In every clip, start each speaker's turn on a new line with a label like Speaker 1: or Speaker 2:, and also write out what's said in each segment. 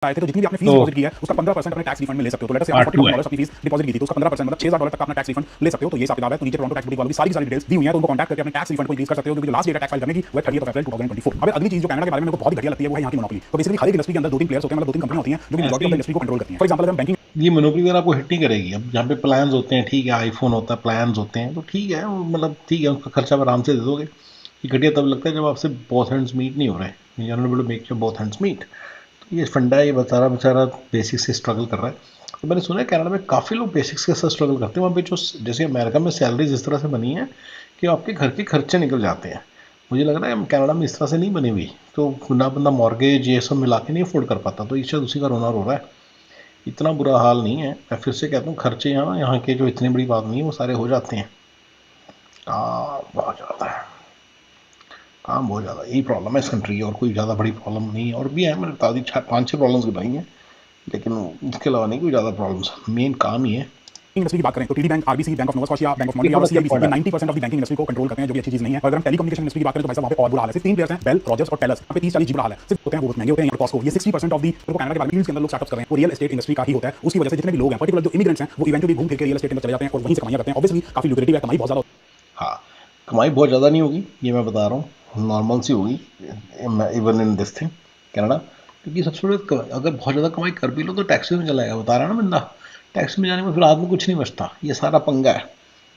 Speaker 1: आए थे, तो जितनी भी आपने फीस
Speaker 2: तो
Speaker 1: डिपॉजिट की है उसका 15% अपने टैक्स रिफंड में ले सकते हो। तो लेट अस से आपने $40,000 अपनी फीस डिपॉजिट की थी, तो उसका 15% मतलब $6,000 तक अपना टैक्स रिफंड ले सकते हो। तो ये हिसाब किताब है। तो नीचे टोरंटो टैक्स बुटीक वालों की सारी डिटेल्स दी हुई है, तो उनको कॉन्टैक्ट करके अपने टैक्स रिफंड को इंक्रीज कर सकते हो, क्योंकि जो लास्ट डेट है टैक्स फाइल करने की वो 30 अप्रैल 2024। अब अगली चीज जो कनाडा के बारे में मेरे को बहुत ही घटिया लगती है वो है यहाँ की मोनोपोली। तो बेसिकली हर एक इंडस्ट्री के अंदर दो तीन प्लेयर्स होते हैं, मतलब दो तीन कंपनियां होती हैं जो कि मेजॉरिटी ऑफ द इंडस्ट्री को कंट्रोल करती हैं। फॉर एग्जांपल अगर हम बैंकिंग
Speaker 2: ये मोनोपोली वगैरह आपको हिट नहीं करेगी। अब जहाँ पे प्लान्स होते हैं, ठीक है, आईफोन होता है, प्लान्स होते हैं, तो ठीक है, मतलब ठीक है, उसका खर्चा आप आराम से दे दोगे। ये घटिया तब लगता है जब आपसे बोथ हैंड्स मीट नहीं हो रहे, you are not able to make your both hands meet. तो ये फंडा है, ये बेचारा बेचारा बेसिक्स से स्ट्रगल कर रहा है। तो मैंने सुना है कनाडा में काफ़ी लोग बेसिक्स के साथ स्ट्रगल करते हैं। वहाँ पे जो जैसे अमेरिका में सैलरीज इस तरह से बनी है कि आपके घर के खर्चे निकल जाते हैं। मुझे लग रहा है कनाडा में इस तरह से नहीं बनी हुई, तो ना बंदा मॉर्गेज ये सब मिला के नहीं अफोर्ड कर पाता, तो ये शायद उसी का रोना रो रहा है। इतना बुरा हाल नहीं है। मैं फिर से कहता हूँ, खर्चे यहाँ यहाँ के जो इतनी बड़ी बात नहीं है, वो सारे हो जाते हैं। बहुत ज़्यादा है, काम बहुत ज़्यादा, यही प्रॉब्लम है इस कंट्री की, और कोई ज़्यादा बड़ी प्रॉब्लम नहीं है। और भी है, मैंने बता दी 5-6 प्रॉब्लम्स बताई हैं, लेकिन इसके अलावा नहीं कोई ज़्यादा प्रॉब्लम्स। मेन काम ही है।
Speaker 1: इंडस्ट्री की बात करें तो TD bank, RBC, bank of Nova Scotia, bank of Montreal और सीआईबीसी, ये 90% ऑफ द बैंकिंग इंडस्ट्री को कंट्रोल करते हैं, जो कि अच्छी चीज नहीं है। और अगर हम टेलीकम्युनिकेशन इंडस्ट्री की बात करें तो भाई साहब वहाँ पे और बुरा हाल है। सिर्फ 3 प्लेयर्स हैं, बेल, रॉजर्स और टेलर्स। यहाँ पे 30-40 जी बुरा हाल है। सिर्फ होते हैं वो बहुत महंगे होते हैं, कॉस्को। ये 60% ऑफ दी तो कनाडा के बारे में के अंदर लोग स्टार्टअप्स कर रहे हैं, वो रियल एस्टेट इंडस्ट्री का ही होता है। उसकी वजह से जितने भी लोग हैं, पर्टिकुलर जो इमिग्रेंट्स हैं, वो इवेंचुअली घूम फिर के रियल एस्टेट में चले जाते हैं और वहीं से कमाई करते हैं। ऑब्वियसली काफी लुक्रेटिव है, कमाई बहुत ज्यादा।
Speaker 2: हाँ, कमाई बहुत ज़्यादा नहीं होगी, ये मैं बता रहा हूँ, नॉर्मल सी होगी even in this thing Canada. क्योंकि सबसे बड़े, अगर बहुत ज़्यादा कमाई कर भी लो तो टैक्स में चला जाएगा, बता रहा है ना बंदा। टैक्स में जाने में फिर आदमी कुछ नहीं बचता, ये सारा पंगा है,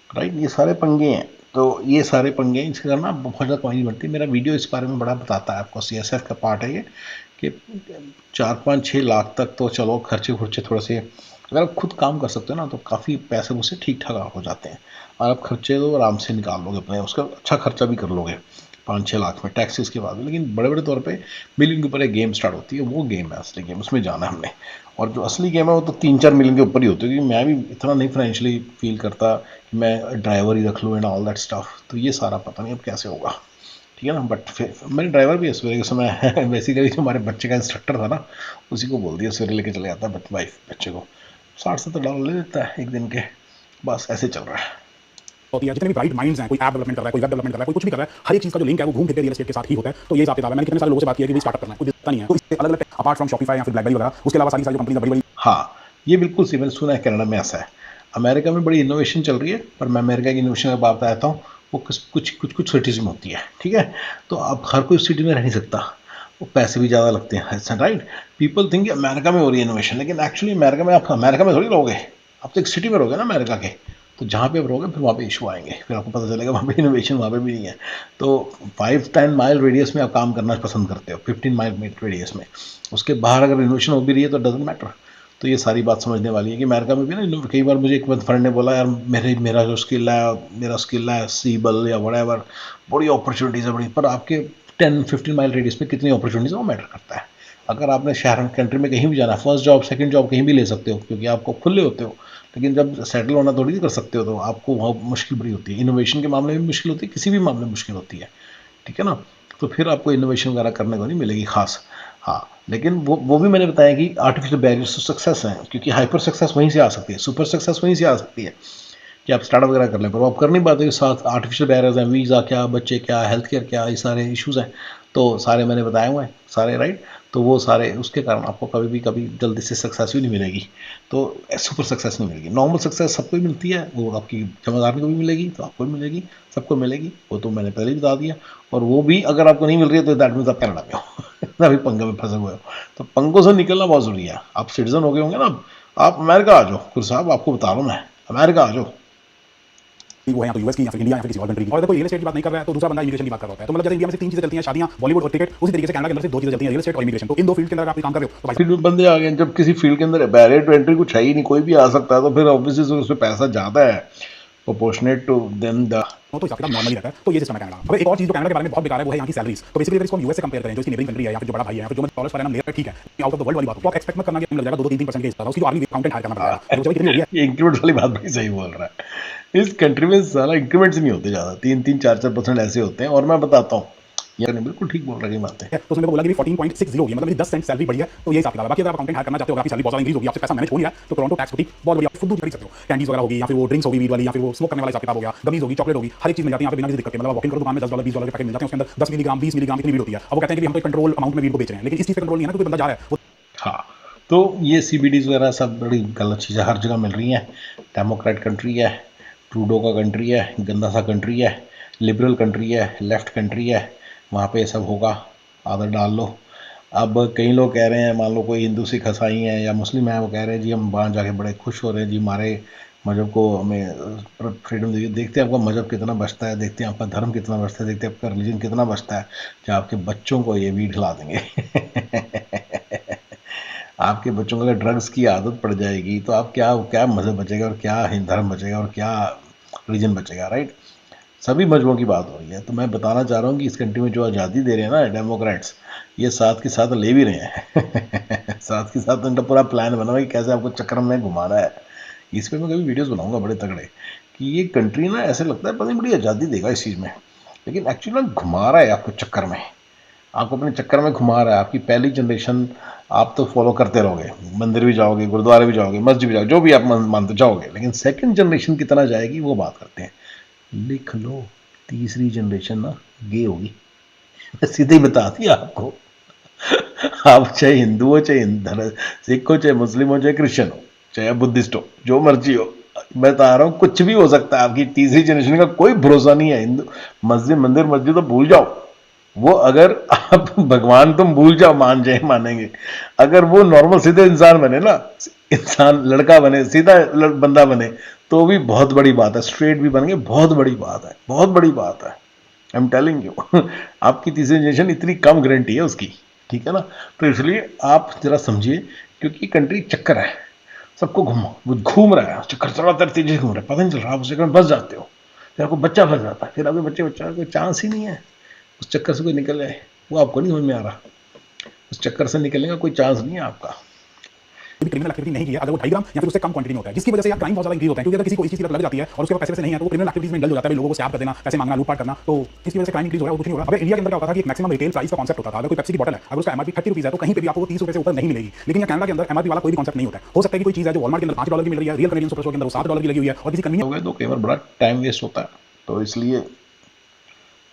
Speaker 2: राइट, ये सारे पंगे हैं। तो ये सारे पंगे हैं, इसके करना बहुत ज़्यादा कमाई नहीं बनती। मेरा वीडियो इस बारे में बड़ा बताता है आपको, CSF का पार्ट है ये, कि 4-5-6 लाख तक तो चलो खर्चे खुर्चे थोड़े से, अगर आप खुद काम कर सकते हो ना तो काफ़ी पैसे मुझसे ठीक ठाक हो जाते हैं। और आप खर्चे तो आराम से निकाल लोगे अपने, उसका अच्छा खर्चा भी कर लोगे 5-6 लाख में टैक्सेस के बाद। लेकिन बड़े बड़े तौर पे मिलियन के ऊपर एक गेम स्टार्ट होती है, वो गेम है असली गेम, उसमें जाना है हमने। और जो असली गेम है वो तो 3-4 मिलियन के ऊपर ही होती है, क्योंकि मैं भी इतना नहीं फाइनेंशियली फील करता कि मैं ड्राइवर ही रख लूँ एंड ऑल दैट स्टफ। तो ये सारा पता नहीं अब कैसे होगा, ठीक है ना। बट फिर मैंने ड्राइवर भी है सवेरे के समय बेसिकली जो हमारे बच्चे का इंस्ट्रक्टर था ना, उसी को बोल दिया सवेरे लेके चले जाता है वाइफ बच्चे को, $60-70 ले देता है एक दिन के। बस ऐसे चल रहा है।
Speaker 1: होती है। जितने भी ब्राइट माइंड्स हैं, कोई ऐप डेवलपमेंट कर रहा है, कोई वेब डेवलपमेंट कर रहा है, कोई कुछ भी कर रहा है, हर एक चीज का जो लिंक है वो घूम फिर के रियल एस्टेट के साथ ही होता है। तो ये हिसाब किताब है। मैंने कितने सारे लोगों से बात की है कि स्टार्टअप करना है, कोई दिखता नहीं है। तो इससे अलग अलग अपार्ट फ्रॉम शॉपिफाई या फिर ब्लैकबेरी वगैरह, उसके अलावा सारी सारी कंपनी बड़ी बड़ी।
Speaker 2: हाँ, ये बिल्कुल सही, मैंने सुना है कनाडा में ऐसा है। अमेरिका में बड़ी इनोवेशन चल रही है, पर मैं अमेरिका की इनोवेशन की बात बताता हूँ, वो कुछ सिटीज़ में होती है, ठीक है। तो अब हर कोई सिटी में रह नहीं सकता, वो पैसे भी ज़्यादा लगते हैं, राइट। पीपल थिंक अमेरिका में हो रही है इनोवेशन, लेकिन एक्चुअली अमेरिका में, आप अमेरिका में थोड़ी रहोगे, आप तो एक सिटी में रहोगे ना अमेरिका के। तो जहाँ पे आप रहोगे फिर वहाँ पे इशू आएंगे, फिर आपको पता चलेगा वहाँ पे इनोवेशन वहाँ पे भी नहीं है। तो 5-10 माइल रेडियस में आप काम करना पसंद करते हो, 15 माइल रेडियस में, उसके बाहर अगर इनोवेशन हो भी रही है तो डजेंट मैटर। तो ये सारी बात समझने वाली है कि अमेरिका में भी ना, कई बार मुझे एक फ्रेंड ने बोला, यार मेरा जो स्किल है सीबल या वटेवर, बड़ी अपॉर्चुनिटीज़ है बड़ी, पर आपके 10-15 माइल रेडियस में कितनी अपॉर्चुनिटीज़ है वो मैटर करता है। अगर आपने शहर कंट्री में कहीं भी जाना, फर्स्ट जॉब सेकंड जॉब कहीं भी ले सकते हो क्योंकि आपको खुले होते हो, लेकिन जब सेटल होना थोड़ी कर सकते हो, तो आपको वहाँ मुश्किल बड़ी होती है। इनोवेशन के मामले में मुश्किल होती है, किसी भी मामले में मुश्किल होती है, ठीक है ना। तो फिर आपको इनोवेशन वगैरह करने को नहीं मिलेगी खास। हाँ, लेकिन वो भी मैंने बताया कि आर्टिफिशियल बैरियर्स टू सक्सेस हैं, क्योंकि हाइपर सक्सेस वहीं से आ सकती है, सुपर सक्सेस वहीं से आ सकती है कि आप स्टार्टअप वगैरह कर लें, पर वो आप कर नहीं पाते। साथ आर्टिफिशियल बैरियर्स हैं, वीज़ा क्या, बच्चे क्या, हेल्थ केयर क्या, ये सारे इश्यूज़ हैं। तो सारे मैंने बताए हुए हैं सारे, राइट। तो वो सारे उसके कारण आपको कभी जल्दी से सक्सेस भी नहीं मिलेगी, तो सुपर सक्सेस नहीं मिलेगी। नॉर्मल सक्सेस सबको ही मिलती है, वो आपकी जमादार को भी मिलेगी, तो आपको भी मिलेगी, सबको मिलेगी, वो तो मैंने पहले ही बता दिया। और वो भी अगर आपको नहीं मिल रही है तो दैट मीन्स आप कनाडा में हो अभी पंगे में फंसे हुए हो। तो पंगों से निकलना बहुत ज़रूरी है। आप सिटीजन हो गए होंगे ना, आप अमेरिका आ जाओ, खुद साहब आपको बता रहा हूँ मैं, अमेरिका आ जाओ।
Speaker 1: वो है या तो यूएस की या फिर इंडिया या फिर किसी और कंट्री की। और अगर कोई रियल एस्टेट की बात नहीं कर रहा है तो दूसरा बंदा इमिग्रेशन की बात कर रहा होता है। तो मतलब जैसे इंडिया में से 3 चीजें चलती हैं, शादियां, बॉलीवुड और क्रिकेट, उसी तरीके से कनाडा के अंदर से 2 चीजें चलती हैं, रियल एस्टेट और इमिग्रेशन। तो इन 2 फील्ड के अंदर आप काम कर रहे हो तो भाई
Speaker 2: फील्ड में बंदे आ गए। जब किसी फील्ड के अंदर बैरियर टू एंट्री कुछ है ही नहीं, कोई भी आ सकता है, तो फिर ऑब्वियसली उसमें पैसा ज़्यादा है प्रोपोर्शनेट टू देन द।
Speaker 1: तो हिसाब किताब नॉर्मली रहता है। तो ये सिस्टम है कनाडा। अब एक और चीज जो कनाडा के बारे में बहुत बेकार है वो है यहाँ की सैलरीज। तो बेसिकली अगर इसको हम यूएस से कंपेयर करें, जो इसकी नेबरिंग कंट्री है या फिर जो बड़ा भाई है या फिर जो डॉलर्स पर एनम ले रहा है, ठीक है, आउट ऑफ द वर्ल्ड वाली बात, तो आप एक्सपेक्ट मत करना कि मिल जाएगा 2-3% के हिस्सा, उसकी जो आर्मी अकाउंटेंट हायर करना पड़ेगा, जो कितनी हो गई है।
Speaker 2: ये इंक्रीमेंट वाली बात भी सही बोल रहा है। इस कंट्री में सारा इंक्रीमेंट्स नहीं होते ज़्यादा, 3-4% ऐसे होते हैं। और मैं बताता हूँ, यार बिल्कुल ठीक बोल रही बात है।
Speaker 1: तो उसने बोला कि 14.60 होगी, मतलब 10 सेंट सैलरी बढ़ी है। तो ये हिसाब किताब है। बाकी अगर आप अकाउंटेंट हायर करना चाहते हो, आपकी सैलरी बहुत ज्यादा इंक्रीज होगी, आपसे पैसा मैनेज हो नहीं रहा है, तो टोरंटो टैक्स बुटीक बहुत बढ़िया फुद्दू खरीद सकते हो। कैंडीज वगैरह होगी या फिर वो ड्रिंक्स होगी वीड वाली, या फिर वो स्मोक करने वाला हिसाब किताब हो गया, गमीज होगी, चॉकलेट होगी, हर एक चीज मिल जाती है यहाँ पे बिना किसी दिक्कत के। मतलब वॉकिंग करो दुकान में $10 $20 के पैकेट मिल जाते हैं, उसके अंदर 10 मिलीग्राम 20 मिलीग्राम इतनी वीड होती है। अब वो कहते हैं कि हम तो कंट्रोल अमाउंट में वीड को बेच रहे हैं, लेकिन इस चीज पे कंट्रोल नहीं है ना, कोई बंदा जा रहा है वो
Speaker 2: हाँ, तो ये सीबीडीज़ वगैरह सब बड़ी गलत चीज़ें हर जगह मिल रही हैं। डेमोक्रेट कंट्री है, ट्रूडो का कंट्री है, गंदा सा कंट्री है, लिबरल कंट्री है, लेफ्ट कंट्री है, वहाँ पे ये सब होगा, आदत डाल लो। अब कई लोग कह रहे हैं, मान लो कोई हिंदू सिख ईसाई हैं या मुस्लिम हैं, वो कह रहे हैं जी हम वहाँ जाके बड़े खुश हो रहे हैं जी, हमारे मज़हब को हमें फ्रीडम दी। देखते हैं आपका मज़हब कितना बचता है, देखते हैं आपका धर्म कितना बचता है, देखते हैं आपका रिलीजन कितना बचता है, जब आपके बच्चों को ये वीड खिला देंगे। आपके बच्चों को अगर ड्रग्स की आदत पड़ जाएगी तो आप क्या क्या मज़हब बचेगा और क्या हिंदू धर्म बचेगा और क्या रिलीजन बचेगा, राइट। सभी मजहबों की बात हो रही है। तो मैं बताना चाह रहा हूँ कि इस कंट्री में जो आज़ादी दे रहे हैं ना डेमोक्रेट्स, ये साथ के साथ ले भी रहे हैं। साथ के साथ उनका पूरा प्लान बना हुआ है कि कैसे आपको चक्कर में घुमाना है। इस पर मैं कभी वीडियोस बनाऊंगा बड़े तगड़े, कि ये कंट्री ना ऐसे लगता है पता नहीं बड़ी आज़ादी देगा इस चीज़ में, लेकिन एक्चुअली ना घुमा रहा है आपको चक्कर में, आपको अपने चक्कर में घुमा रहा है। आपकी पहली जनरेशन आप तो फॉलो करते रहोगे, मंदिर भी जाओगे, गुरुद्वारे भी जाओगे, मस्जिद भी जाओगे, जो भी आप मानते जाओगे, लेकिन सेकंड जनरेशन कितना जाएगी वो बात करते हैं। लिख लो, तीसरी जनरेशन ना गे होगी। मैं सीधे ही बता दिया आपको। आप चाहे हिंदू हो, चाहे सिख हो, चाहे मुस्लिम हो, चाहे क्रिश्चियन हो, चाहे बुद्धिस्ट हो, जो मर्जी हो, बता रहा हूँ कुछ भी हो सकता है। आपकी तीसरी जनरेशन का कोई भरोसा नहीं है। हिंदू मंदिर मंदिर मस्जिद तो भूल जाओ, वो अगर आप भगवान तुम भूल जाओ, मान जाए मानेंगे, अगर वो नॉर्मल सीधे इंसान बने ना, इंसान लड़का बने, सीधा बंदा बने, तो भी बहुत बड़ी बात है। स्ट्रेट भी बन गए, बहुत बड़ी बात है, बहुत बड़ी बात है। I am telling you. आपकी तीसरी जनरेशन इतनी कम गारंटी है उसकी, ठीक है ना। तो इसलिए आप जरा समझिए, क्योंकि कंट्री चक्कर है, सबको घूमो, वो घूम रहा है चक्कर, चलाता तेजी से घूम रहा है, पता नहीं चल रहा, आप उस चक्कर में बस जाते हो, फिर आपको बच्चा फंस जाता है, फिर आपके बच्चे बच्चा कोई चांस ही नहीं है उस चक्कर से कोई निकल जाए, वो आपको नहीं समझ में आ रहा। उस चक्कर से निकलने का कोई चांस नहीं है आपका।
Speaker 1: भी क्रिमिनल एक्टिविटी नहीं की है, अगर वो 2.5 ग्राम या फिर उससे कम क्वांटिटी में होता है, जिसकी वजह से यार क्राइम बहुत ज्यादा इंक्रीज होता है। क्योंकि अगर किसी को इस चीज की लत लग जाती है और उसके पास पैसे वैसे नहीं है, तो वो क्रिमिनल एक्टिविटीज में इंडल्ज हो जाता है, लोगों को स्टैप कर देना, पैसे मांगना, लूटपाट करना, तो इसकी वजह से क्राइम इंक्रीज हो रहा है, वो कुछ नहीं हो रहा। अगर इंडिया के अंदर क्या होता था कि एक मैक्सिमम रिटेल प्राइस का कांसेप्ट होता था। अगर कोई पेप्सी की बॉटल है, अगर उसका एमआरपी 30 रुपीज है, तो कहीं पे भी आपको 30 रुपए से ऊपर नहीं मिलेगी। लेकिन यहाँ कनाडा के अंदर एमआरपी वाला कोई भी कांसेप्ट नहीं होता है। हो सकता है कि कोई चीज है जो वॉलमार्ट के अंदर $5 की मिल रही है, रियल कनेडियन सुपर स्टोर के अंदर वो $7 की लगी हुई है, और किसी कन्वीनियंस
Speaker 2: हो गए तो कई बार बड़ा टाइम वेस्ट होता है। तो इसलिए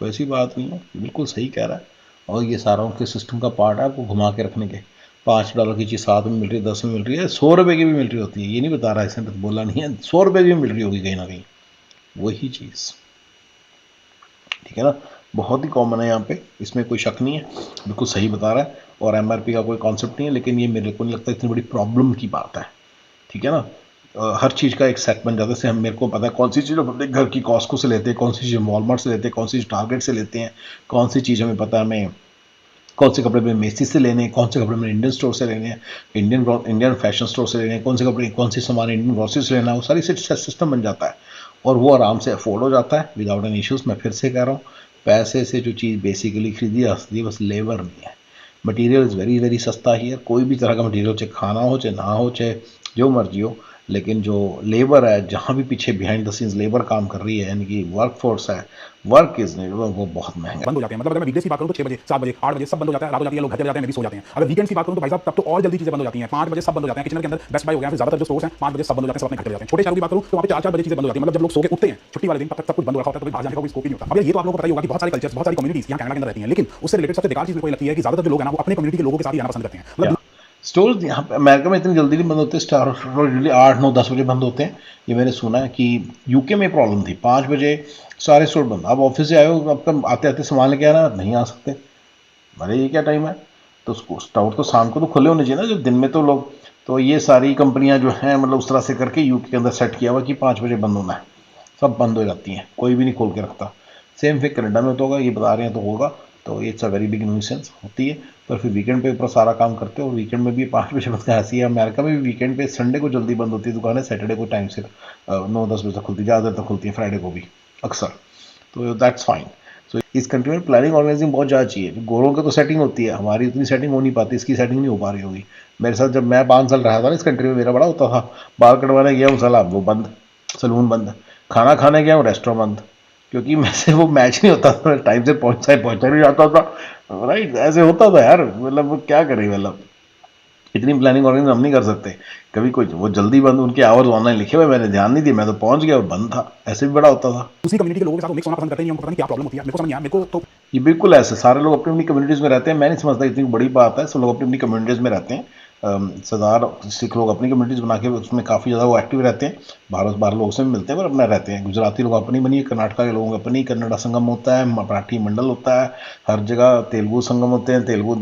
Speaker 2: वैसी बात नहीं है, बिल्कुल सही कह रहा है। और ये सारा उनके सिस्टम का पार्ट है, आपको घुमा के रखने के। $5 की चीज़ 7 में मिल रही है, 10 में मिल रही है, 100 रुपये की भी मिल रही होती है, ये नहीं बता रहा है, इसने बोला नहीं है, 100 रुपये की भी मिल रही होगी कहीं ना कहीं वही चीज़, ठीक है ना। बहुत ही कॉमन है यहाँ पे, इसमें कोई शक नहीं है, बिल्कुल सही बता रहा है। और एमआरपी का कोई कॉन्सेप्ट नहीं है, लेकिन ये मेरे को नहीं लगता इतनी बड़ी प्रॉब्लम की बात है, ठीक है ना। हर चीज़ का एक सेट बन जाता है। जैसे हम, मेरे को पता है कौन सी चीज़ हम अपने घर की कॉस्को से लेते हैं, कौन सी चीज़ हम वॉलमार्ट से लेते हैं, कौन सी चीज़ टारगेट से लेते हैं, कौन सी चीज़ हमें पता है हमें कौन से कपड़े में मेसी से लेने हैं, कौन से कपड़े में इंडियन स्टोर से लेने हैं, इंडियन फैशन स्टोर से लेने हैं, कौन से कपड़े कौन सी सामान इंडियन ग्रोसरी से लेना है, वो सारी सिस्टम बन जाता है और वो आराम से अफोर्ड हो जाता है विदाउट एन इश्यूज़। मैं फिर से कह रहा हूँ, पैसे से जो चीज़ बेसिकली खरीदी जा सकती है, बस लेबर नहीं है। मटीरियल इज़ वेरी वेरी सस्ता ही है, कोई भी तरह का मटीरियल, चाहे खाना हो चाहे ना हो चाहे जो मर्जी हो, लेकिन जो लेबर है, जहाँ भी पीछे बिहाइंड द सीन्स लेबर काम कर रही है, यानी कि वर्क फोर्स है, वर्क इज वो बहुत महंगा
Speaker 1: बंद हो जाते हैं। मतलब अगर मैं वीकडेज की बात करूं तो 6 बजे, 7 बजे, 8 बजे सब बंद हो जाता है, रात हो जाती है, लोग घर चले जाते हैं, मैं भी सो जाते हैं। अगर वीकेंड्स की बात करूं तो भाई साहब तब तो और जल्दी चीजें बंद हो जाती हैं। 5 बजे सब बंद हो जाते हैं, किचन के अंदर बेस्ट बाय हो गया, फिर ज्यादातर जो स्टोर्स हैं 5 बजे सब बंद हो जाते हैं, सब अपने घर चले जाते हैं। छोटे शहरों की बात करूं तो वहां पे 4-4 बजे चीजें बंद हो जाती हैं। मतलब जब लोग सो के उठते हैं छुट्टी वाले दिन, तब तक सब कुछ बंद हो रखा होता है, तो बाहर जाने का कोई स्कोप ही नहीं होता। अब ये तो आप लोगों को पता ही होगा कि बहुत सारे कल्चर्स, बहुत सारी कम्युनिटीज यहाँ कनाडा के अंदर रहती हैं, लेकिन उससे रिलेटेड सबसे बेकार चीज मेरे को लगती है कि ज्यादातर जो लोग हैं ना, वो अपने कम्युनिटी के लोगों के साथ ही आना पसंद करते हैं। मतलब
Speaker 2: स्टोर्स यहाँ पे अमेरिका में इतनी जल्दी नहीं बंद होते, स्टार यूजली 8-9-10 बजे बंद होते हैं। ये मैंने सुना है कि यूके में प्रॉब्लम थी, 5 बजे सारे स्टोर बंद। अब ऑफिस से आए हो, आपका आते आते सामान लेके आना, नहीं आ सकते, अरे ये क्या टाइम है। तो स्टोर तो शाम को तो खुले होने चाहिए ना, जब दिन में तो लोग, तो ये सारी कंपनियां जो हैं मतलब उस तरह से करके यूके के अंदर सेट किया हुआ कि 5 बजे बंद होना है, सब बंद हो जाती हैं, कोई भी नहीं खोल के रखता। सेम फिर कनाडा में तो होगा, ये बता रहे हैं तो होगा। तो it's a very big nuisance होती है। पर फिर वीकेंड पे ऊपर सारा काम करते हो, और वीकेंड में भी 5 बजे बंद ऐसी है। अमेरिका में भी वीकेंड पे, संडे को जल्दी बंद होती है दुकानें, सैटरडे को टाइम से 9-10 बजे तक खुलती है, ज़्यादा तक खुलती है, फ्राइडे को भी अक्सर। तो दैट्स फाइन। सो इस कंट्री में प्लानिंग ऑर्गेनाइजिंग बहुत ज़्यादा चाहिए। गोरों की तो सेटिंग होती है, हमारी उतनी सेटिंग हो नहीं पाती, इसकी सेटिंग नहीं हो पा रही होगी। मेरे साथ जब मैं 5 साल रहा था ना इस कंट्री में, मेरा बड़ा होता था, बाल कटवाने गया हूँ साला वो बंद, सलून बंद, खाना खाने गया हूँ रेस्टोरेंट बंद, क्योंकि मैं से वो मैच नहीं होता था, टाइम से पहुंचा नहीं जाता था, राइट। ऐसे होता था यार, मतलब वो क्या करें, मतलब इतनी प्लानिंग ऑर्गेनाइज हम नहीं कर सकते। कभी कोई वो जल्दी बंद, उनके आवर्स ऑनलाइन लिखे हुए, मैंने ध्यान नहीं दिया, मैं तो पहुंच गया और बंद था, ऐसे भी बड़ा होता था।
Speaker 1: दूसरी कम्युनिटी के लोगों के साथ मिक्स होना पसंद करते हैं, उनको पता नहीं क्या प्रॉब्लम होती है, मेरे को समझ नहीं आया। मेरे को तो
Speaker 2: ये बिल्कुल ऐसे सारे लोग अपनी अपनी कम्युनिटीज़ में रहते हैं, मैं नहीं समझता इतनी बड़ी बात है, सब लोग अपनी अपनी कम्युनिटीज़ में रहते हैं। सरदार सिख लोग अपनी कम्युनिटीज़ बना के उसमें काफ़ी ज़्यादा वो एक्टिव रहते हैं, बाहर लोगों से भी मिलते हैं पर अपना रहते हैं। गुजराती लोग अपनी बनी, कर्नाटका के लोगों की अपनी, कन्नड़ा संगम होता है, मराठी मंडल होता है, हर जगह तेलुगु संगम होते हैं, तेलुगु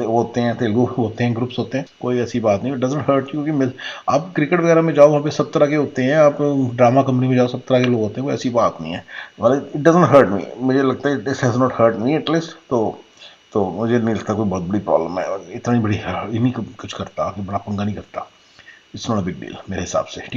Speaker 2: होते हैं, ग्रुप्स होते हैं, कोई ऐसी बात नहीं। इट डजंट हर्ट यू कि आप क्रिकेट वगैरह में जाओ, वहाँ पे सब तरह के होते हैं, आप ड्रामा कंपनी में जाओ, सब तरह के लोग होते हैं, कोई ऐसी बात नहीं है। इट डजंट हर्ट मी, मुझे लगता है this has not hurt me at least. तो मुझे नहीं लगता कोई बहुत बड़ी प्रॉब्लम है, और इतनी बड़ी ये नहीं कुछ करता कि बड़ा पंगा नहीं करता। It's not a big deal मेरे हिसाब से। ठीक।